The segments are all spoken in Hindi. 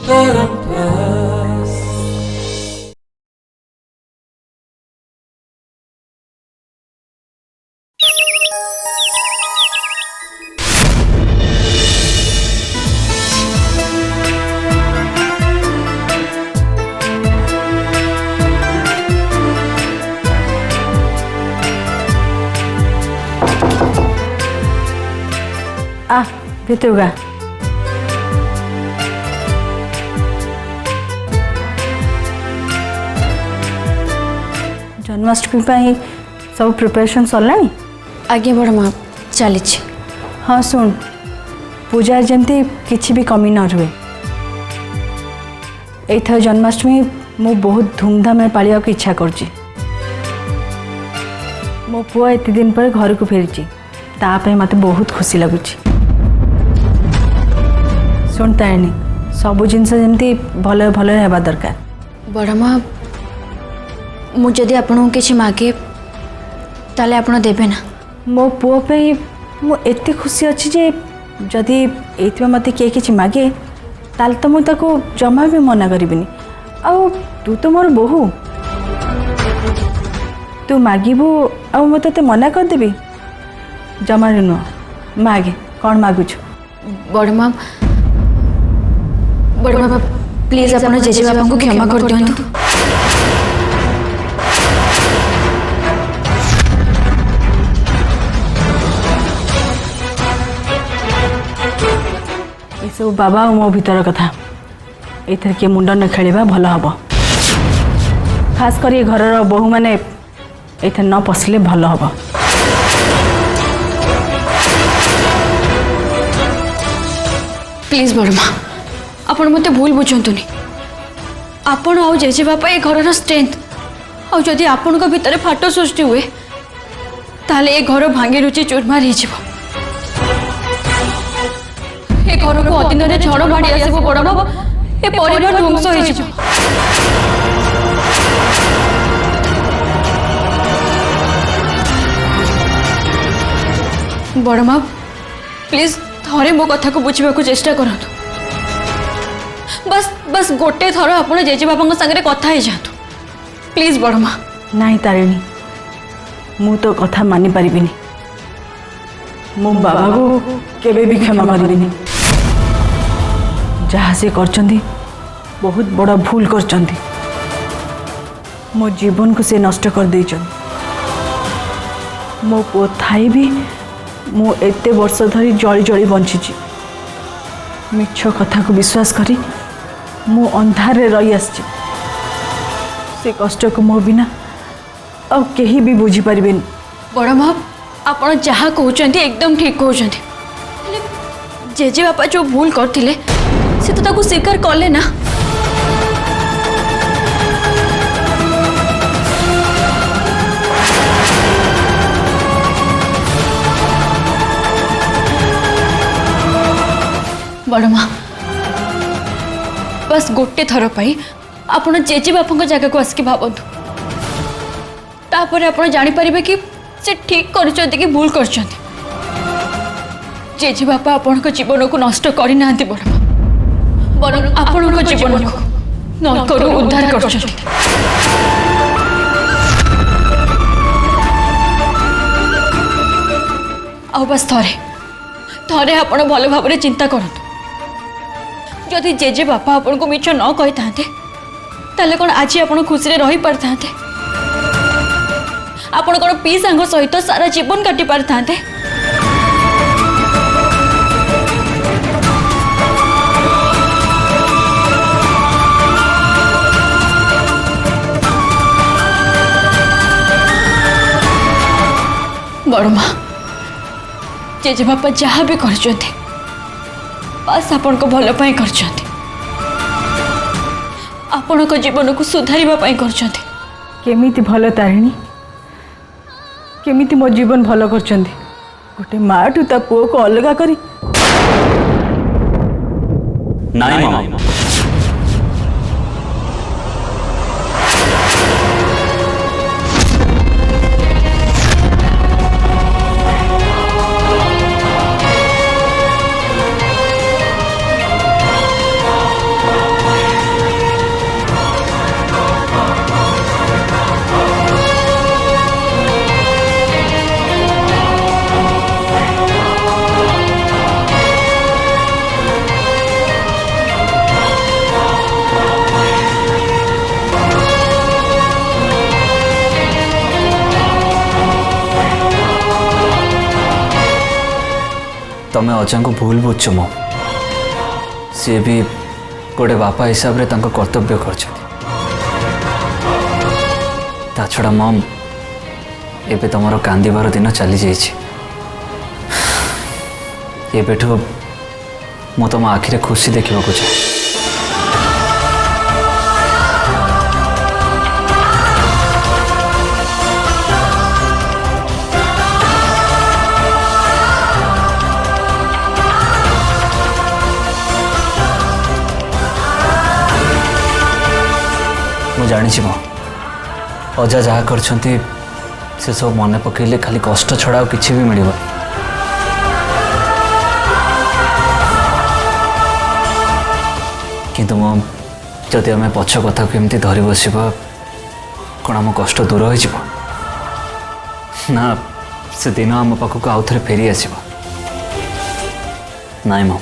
आ भितरगा जन्माष्टमी पाई सब प्रिपरेशन सरलानी आगे बड़ माँ चली। हाँ सुन पूजा जमती किसी भी कमी न रुए एथर जन्माष्टमी मु बहुत धूमधाम पालिया को इच्छा कर मो पुआ एत दिन पर घर को फेरी ताप मत बहुत खुशी लगुच। शुण तारिणी सब जिनस जमती भल भल हेबा दरकार। बड़ माँ मुझे आपन किसी मागे ताले आपन देबे ना। मो पुओ पे मु एते खुशी अच्छी जे जदि एथि मते किए किछि मागे ताल तो मु ताको जमा भी मना करिबिनी। आउ तू तो मोर बहु तू मागिबू आ मु तते मना कर देबी जमा नुह मागे कौन मागुछ। बड़ माँ प्लीज आपन जेजे बाबा को क्षमा कर दियंतु। सब बाबा और मो भीतर कथा एथर के मुंड न खेलिबा भल हबो। खास कर घर बहु माने एथर न पसले भल हबो। प्लीज बड़ माँ आपन मते भूल बुझंतुनी। आपन आउ जेजे बापा ए घर स्ट्रेंथ आ जदि आपन को भीतर फाट सृष्टि हुए ताले ए घर भांगी रुचि चूरमार हो जिवो। ए घर को अदिन रे झड़ माड़ी आसीबो बड़ माँ ए परिवार ध्वंस हो जिवो। बड़ माँ प्लीज थरे मो कथा को बुझा को चेष्टा करंतु। बस बस गोटे थर आपन जेजे बाबा संगे कथा ही जातु प्लीज बड़ माँ। नहीं तारिणी मु तो कथा मानि परिबिनी। मो बाबा को केबे भी क्षमा करिबिनी। जहाँ से करचंदी बहुत बड़ा भूल करचंदी। मो जीवन को से नष्ट कर देचन। मो पो थाई भी मु एते वर्ष धरी जली जली बंची मिछ कथा को विश्वास करी मु अंधार रही आसी। से कष्ट को मो बिना अब कहीं भी बुझी पारिबेनी। बड़ माँ आपन जहाँ कहते एकदम ठीक कहते। जेजे बापा जो भूल करथिले से तो ताको स्वीकार कले ना। बड़ माँ बस गोटे थर पाई आपन जेजे बापा जगह को आसिक भावतु तापर आपन जानी पारिबे कि से ठीक करछन्ति कि भूल करछन्ति। जेजे बापा आपन को जीवन को नष्ट करि नांती बड़ माँ बरं आपन को जीवन को नरकरू उद्धार करछन्ति। आ बस थरे थरे आपन भल भाव चिंता करतु। जदि जेजे बापा आपन को मिछ न कहि थांते ताले कोन आज आपन खुशी रे रही पारथांते। आपन कोन पी सांग सहित सारा जीवन काटि पारथांते। बड़ माँ जेजे बापा जहाँ भी करछन्ते बस आपन को भल पाई करछन्ते। आपन को जीवन को सुधारिबा पाई करछन्ते। केमिति भल तारिणी केमिति मो जीवन भल करछन्ती। गोटे माँ टू ता पुओ को अलगा करी नाई मामा तमें अजा को भूल बुझ मो सी भी गोटे बापा हिसाब से कर्तव्य कर छड़ा मम एबे तुम कांदार दिन चली जाइए मु तुम आखिरे खुशी देखा चाहे मु जानी मो अजा जहाँ कर से सब मन पकड़े खाली कष्ट छड़ा किसी भी मिल किंतु जदि आम पछ कथा को एमती धरी बस कौन आम कष्ट दूर हो ना से दिन आम पाखक आउ थे फेरी आस नाई मो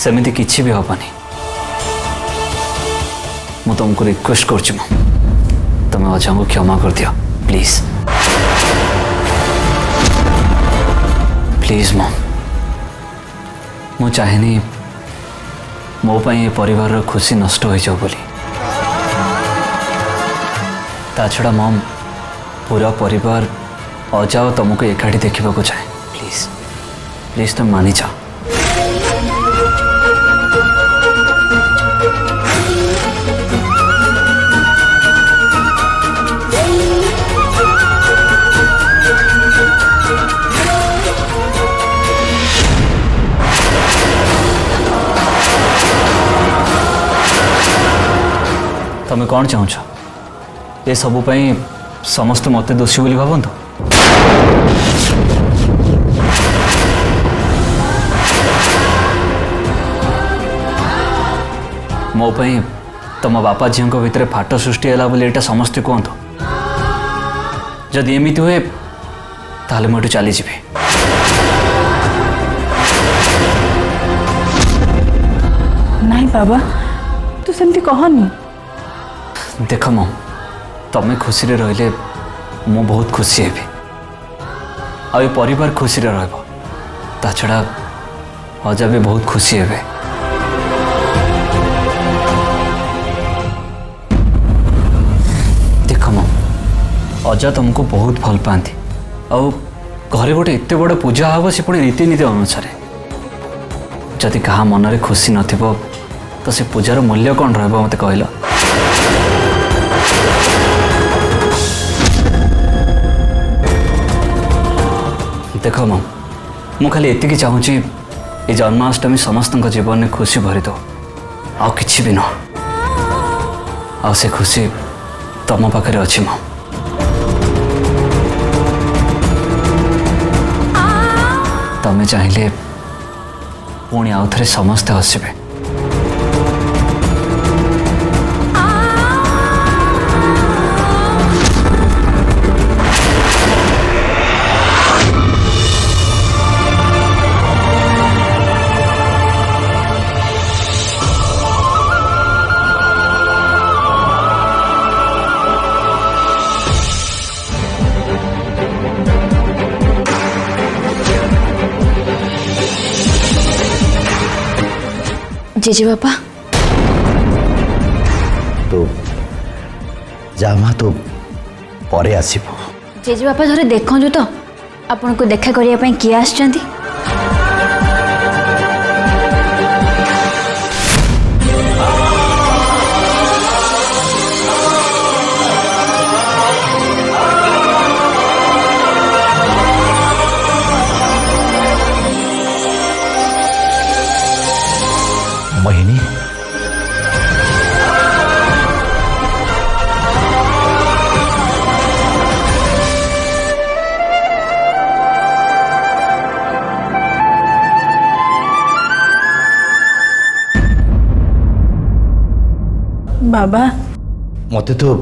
सेमती किसी भी हेनी मु तुमको रिक्वेस्ट कर तुम अजा को क्षमा कर दियो प्लीज प्लीज मो मु चाहेनी मो ये परिवार खुशी नष्ट हो जाओ बोली ता छड़ा मम पूरा परिवार अजा और तुमको एकाठी देखा चाहे प्लीज प्लीज तुम मानी जाओ तुम्हें कौन चाहूच ये सबुपाई समस्त मत दोषी बोली भावतु मो पाई तुम बापा झील भितर फाट सृष्टि है बोली एटा समस्ते कहतु जदि एमती हुए ताले मुझे चली जाए नहीं बाबा तू सेमती कहनी देख मो तुम्हें खुशी रे रहिले मु बहुत खुशी हेबी आ ये परिवार खुशी रे रहबो ता छड़ा अजा भी बहुत खुशी हेबे देख मो अजा तुमको बहुत भल पाती आ घरे गोटे एत बड़ पूजा हम से पुणी रीतिनीति अनुसार जदि क्या मन में खुशी नथिबो तो से पूजार मूल्य कौन रहबो मते कहला देख मो मु खाली एति चाहूँगी ये जन्माष्टमी समस्त जीवन में खुशी भरी दो आ कि भी न आ से खुशी तुम पाखे अच्छी मो तमें चाहिए पुणी आउ थे समस्ते हसबे जेजे बापा तो जामा तो परे आसीबो जेजे बापा थोड़े देखु तो आपन को देखा करने किए आछंती मोहिनी बाबा मते तो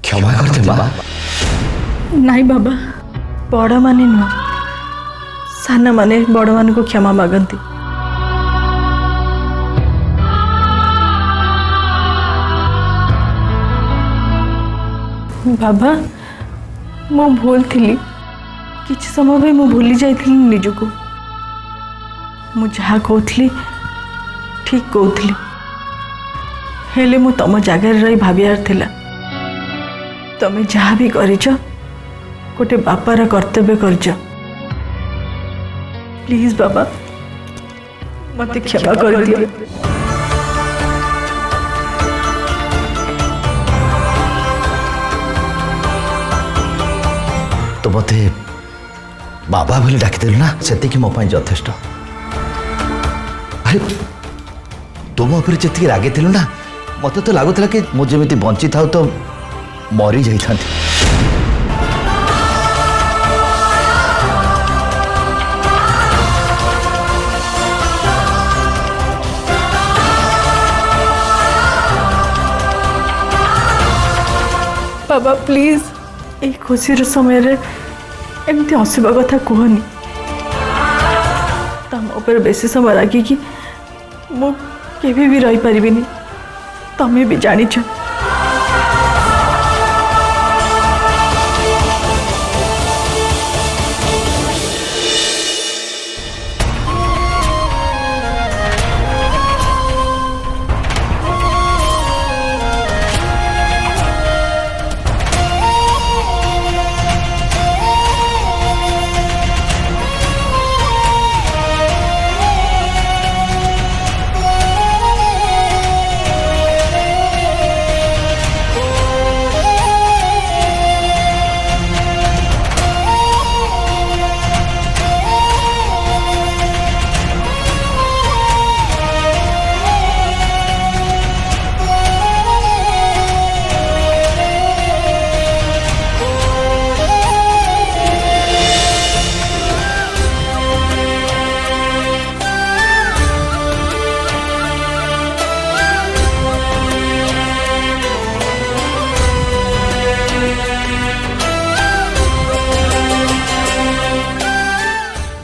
क्षमा करते माँ नहीं बाबा बड़ माने नुह सान माने बड़ मान को क्षमा मागंती बाबा मो भूल थी किछि समय भी मु भूली जाइथिली निजको मु जहा कहथली ठीक कहथली हेले मु तम जगह रही भाबियार थिला तमे जहा भी करिछ गोटे बापार कर्तव्य करिछ प्लीज बाबा मते क्षमा कर दियो तो मते बाबा बोली डाकिदेलु ना सेतिकी मो पाई यथेष्ट अरे तुम ऊपर जी रागे थिलु ना मते तो लागुला कि मु जेमिति बंची थाउ तो मरी जाइथांती बाबा प्लीज ए खुशी समय रे एमती हसवा कथा कहनी तम ऊपर बेसी समय रागी कि मु केभी भी रही पारिबिनी तमे भी जानिछ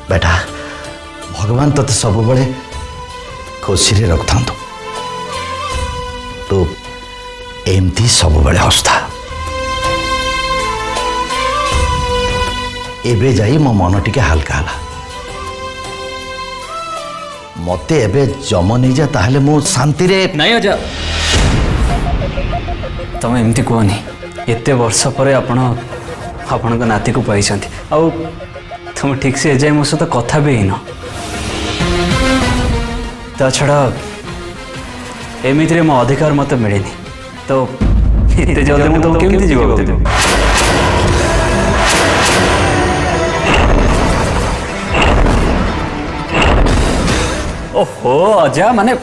बेटा भगवान तते सब बड़े खुशी रे रखता तो एमती सब बड़े हसता एबे जाई मो मन टिके हल्का हला मते एबे जम नहीं जा ताहले मो शांति रे नहीं अजा तुम एमती कहनी एते वर्ष पर आपण नाती को पाई आउ तुम ठीक से एजाए मो सहित कथा भी हैन ता छड़ा एमिति मो अधिकार मत मिले तो एते जल्दी मु तुम केमती जीव ओहो अजा माने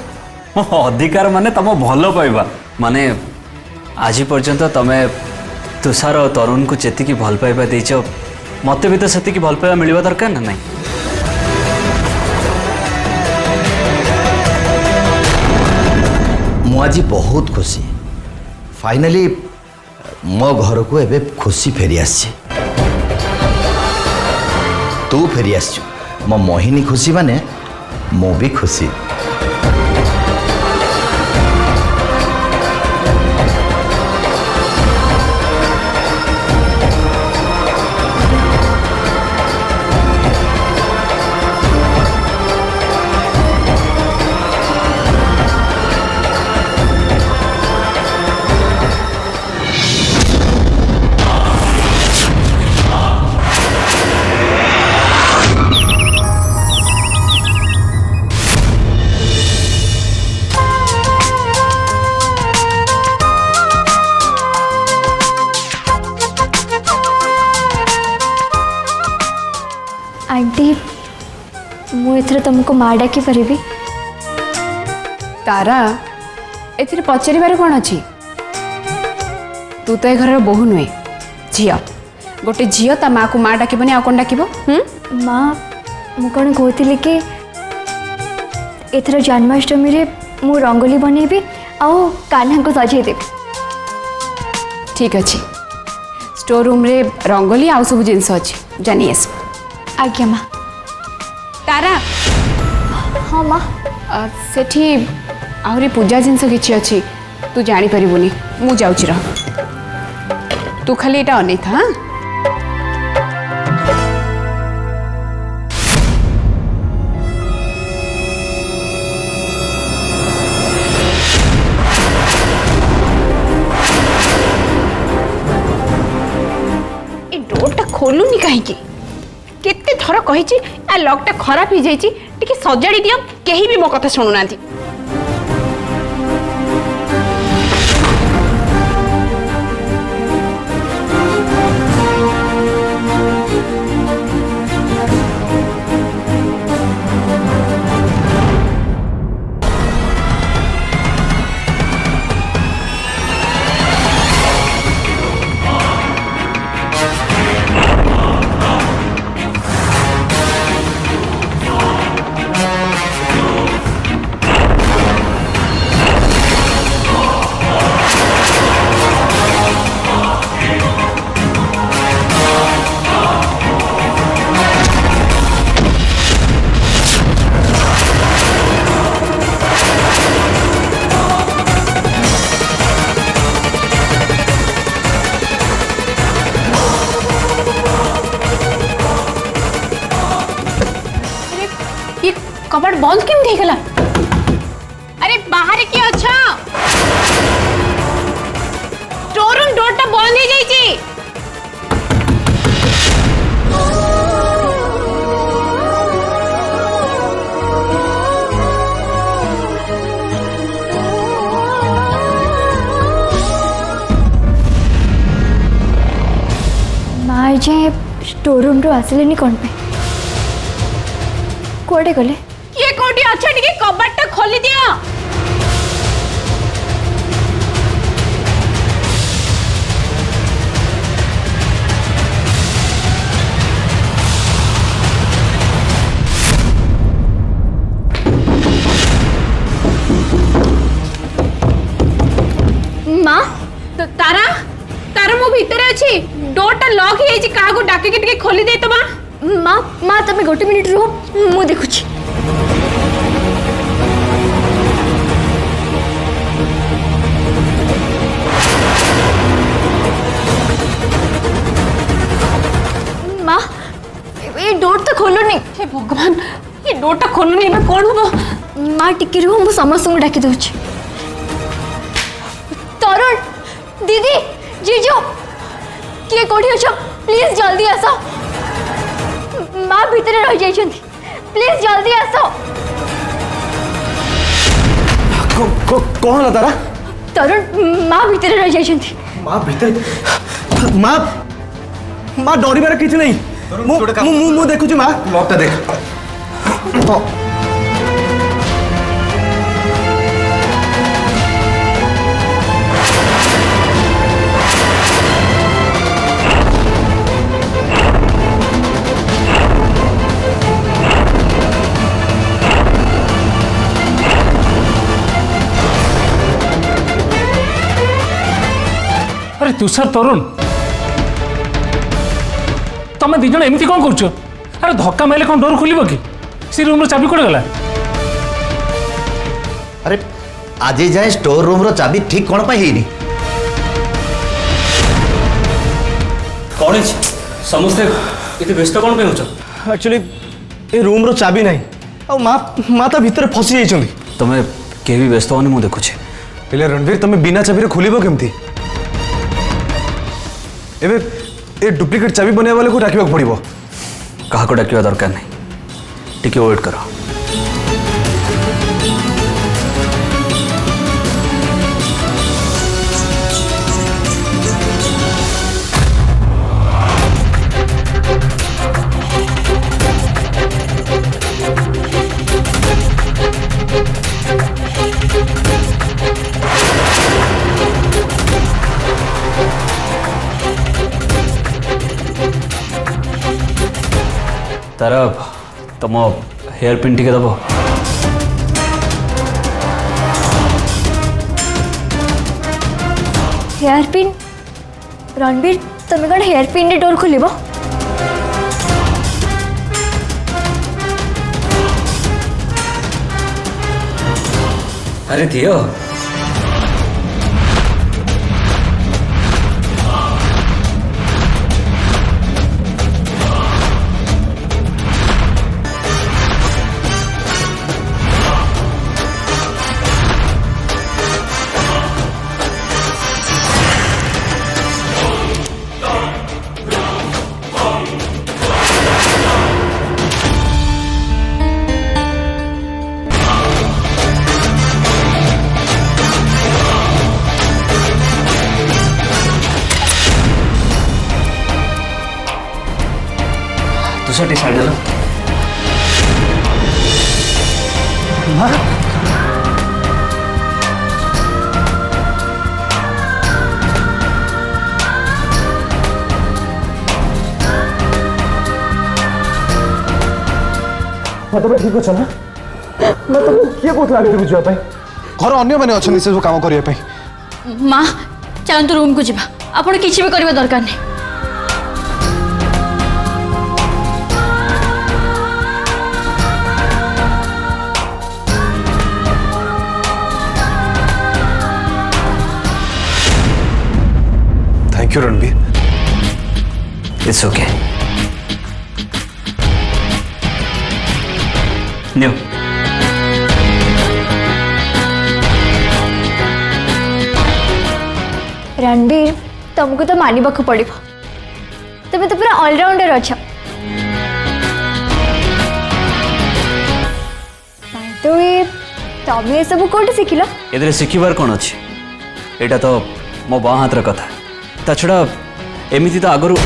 मो अधिकार माने तुम भल पाइबा माने आज पर्यंत तमे तुषार और तरुण को चेतिकी भल पाइबा देछ मते भी तो सेतिकी भल पाइबा मिलवा दरकार ना नहीं मु आज बहुत खुशी फाइनली मो घर को एबे खुशी फेरी आसी तू फेरी आस मो मोहिनी खुशी माने मु भी खुशी आंटी मुझे तुमको माँ डाकी पारि तारा एथिरे पचार कौन अच्छी तू तो ए घर बोहू नुहे झी गोटे झील ता माँ को माँ डाकबनी आ कौन डाक माँ मु कौन कहती कि एथर जन्माष्टमी रे मु रंगोली बनैबी आउ कान्हा को सजेदेवी ठीक अच्छे स्टोर रूम रे रंगोली आउ सब जिनस अच्छी जानी आस आज्ञा माँ तारा हाँ माँ सेठी आहरी पूजा जिनस किछि अच्छी तू जानी परिबुनी मु जाउछि रह तू खाली एटा अनै था खोलुनी कहीं केते थर कही आ लॉकटा खराब हो जाइए टिके सजाड़ी दियो केही भी मो कथा शुणु ना। कबड़ बंद केमती गला? अरे बाहर किए अच्छा? स्टोर रूम डोर टा बंद हो जाइए। माँ जाए स्टोर रूम रू आसिले कौन पे कोड़े गले ये कोटी अच्छा टिके कबड़ टा खोली दियो। माँ तारा तारा मो भीतर अछि डोर टा लॉक हे छी कागो डाके के टिके खोली दे तो माँ। माँ माँ तमें गोटे मिनिट रुह मु देखुची। माँ ये डोर तो खोलुनी। हे भगवान ये डोर टा खोलुनी मैं कौन हबो? माँ टिके रुह मु समस्त को डाकी दउची। तरुण दीदी जीजू किए कोठी अछ प्लीज जल्दी आसो। माँ भीतर रह जाई छथि प्लीज जल्दी आसो। कौन है तारा? तरुण माँ भीतर रह जाई छथि। माँ भीतर माँ माँ डरी बार किछ नहीं मु देखुची माँ लॉकटा देख। अरे तुषार तरुण तमें दिज एमती कौन कर? अरे धक्का मारे कौन डोर खोल कि सी रूम चाबी कौन गला? अरे आज जाए स्टोर रूम रो चाबी ठीक कौन पाई हेनी? कौन समस्ते ये व्यस्त कौन पे हो? एक्चुअली ए रूम रो चाबी नहीं आ माँ ता भीतर फसी जाइछंती। तुम्हें के भी व्यस्त होनी मु देखुछे। हेले रणवीर तमे बिना चाबी खोलिबो केमती? एबे ए डुप्लिकेट चाबी बनवा वाले को डाकिबा पड़िबो। कहा को डाकिबा दरकार नहीं टिके वेट करो। तारा तुम हेयर पिन टिके दबो। Hair pin? रणवीर तमें कौन हेयर पिन रे डोर खोलिबो? अरे दियो ଆସ ସାଇଡ୍ ହେଲା ମା ତମେ ଠିକ ଅଛ ନା? ନା ତମକୁ କିଏ କହୁଥିଲା ଆଗରେ ବୁଝିବା ପାଇଁ? ଘର ଅନ୍ୟମାନେ ଅଛନ୍ତି ସେ ସବୁ କାମ କରିବା ପାଇଁ। ମା ଚାଲନ୍ତୁ ରୁମ୍କୁ ଯିବା ଆପଣ କିଛି ବି କରିବା ଦରକାର ନାହିଁ। Thank you Ranbir. It's okay new Ranbir तुमको तो मानवा पड़ो तुम्हें तो पूरा ऑलराउंडर अच्छा। तो ये तुम्हें सब कौट शिखिल ए शिखबार कौन अच्छी एटा तो मो बाँ हाथर कथा ता छड़ा एमती तो आगु